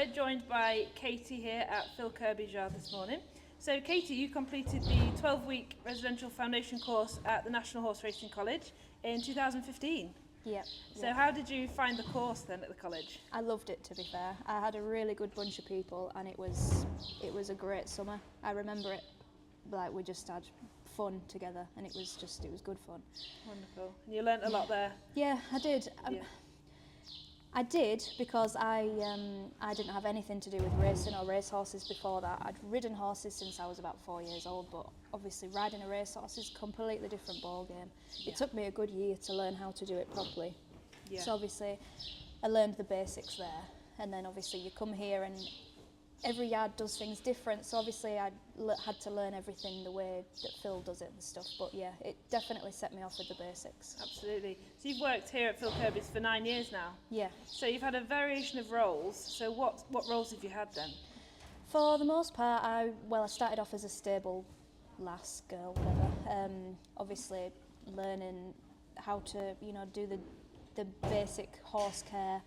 we're joined by Katie here at Philip Kirby Racing this morning. So Katie, you completed the 12-week residential foundation course at the National Horseracing College in 2015. Yep. So how did you find the course then at the college? I loved it, to be fair. I had a really good bunch of people and it was a great summer. I remember it like we just had fun together and it was good fun. Wonderful. And you learnt a lot there? Yeah, I did. Yeah. I did because I didn't have anything to do with racing or racehorses before that. I'd ridden horses since I was about 4 years old, but obviously riding a racehorse is a completely different ball game. Yeah. It took me a good year to learn how to do it properly. Yeah. So obviously I learned the basics there, and then obviously you come here and every yard does things different, so obviously I had to learn everything the way that Phil does it and stuff, but yeah, it definitely set me off with the basics. Absolutely. So you've worked here at Phil Kirby's for 9 years now? Yeah. So you've had a variation of roles, so what roles have you had then? For the most part, I started off as a stable lass, girl, whatever, obviously learning how to, do the basic horse care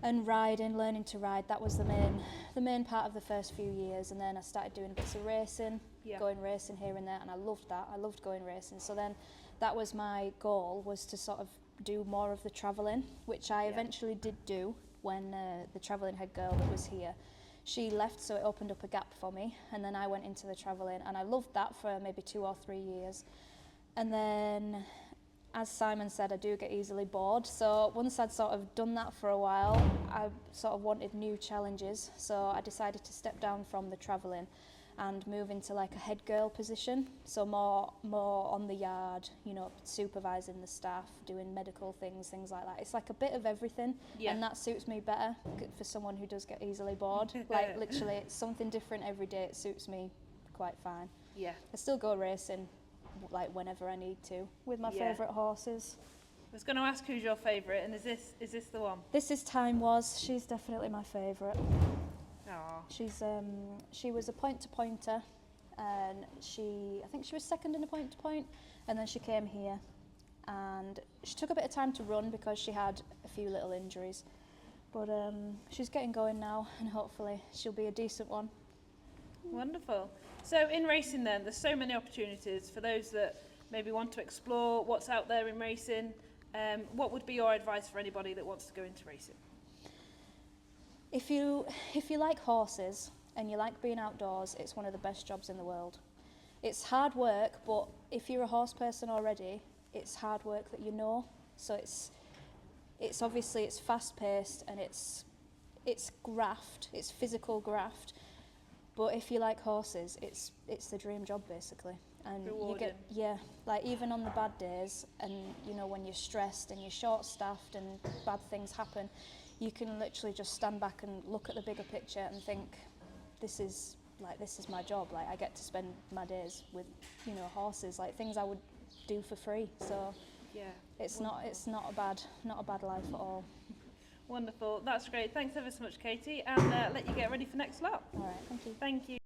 and riding, learning to ride. That was the main part of the first few years, and then I started doing bits of racing, going racing here and there, and I loved that. I loved going racing. So then that was my goal, was to sort of do more of the travelling, which I eventually did do when the travelling head girl that was here, she left, so it opened up a gap for me, and then I went into the travelling, and I loved that for maybe 2 or 3 years. And then, as Simon said, I do get easily bored, so once I'd sort of done that for a while, I sort of wanted new challenges, so I decided to step down from the travelling and move into like a head girl position, so more on the yard, supervising the staff, doing medical things like that. It's like a bit of everything, and that suits me better for someone who does get easily bored. Like literally, it's something different every day. It suits me quite fine. Yeah. I still go racing like whenever I need to with my favourite horses. I was going to ask who's your favourite, and is this the one? This is 𝘫𝘪𝘬𝘦. She's definitely my favourite. Aww. She was a point-to-pointer, and I think she was second in a point-to-point, and then she came here, and she took a bit of time to run because she had a few little injuries, but she's getting going now, and hopefully she'll be a decent one. Wonderful. So in racing then, there's so many opportunities for those that maybe want to explore what's out there in racing. What would be your advice for anybody that wants to go into racing? If you like horses and you like being outdoors, it's one of the best jobs in the world. It's hard work, but if you're a horse person already, it's hard work that you know. So it's obviously it's fast paced and it's graft, it's physical graft. But if you like horses, it's the dream job basically. And rewarding. you get like even on the bad days, and when you're stressed and you're short staffed and bad things happen, you can literally just stand back and look at the bigger picture and think, this is my job. Like I get to spend my days with horses, like things I would do for free. So it's not a bad life at all. Wonderful, that's great. Thanks ever so much, Katie, and let you get ready for next lap. All right, thank you. Thank you.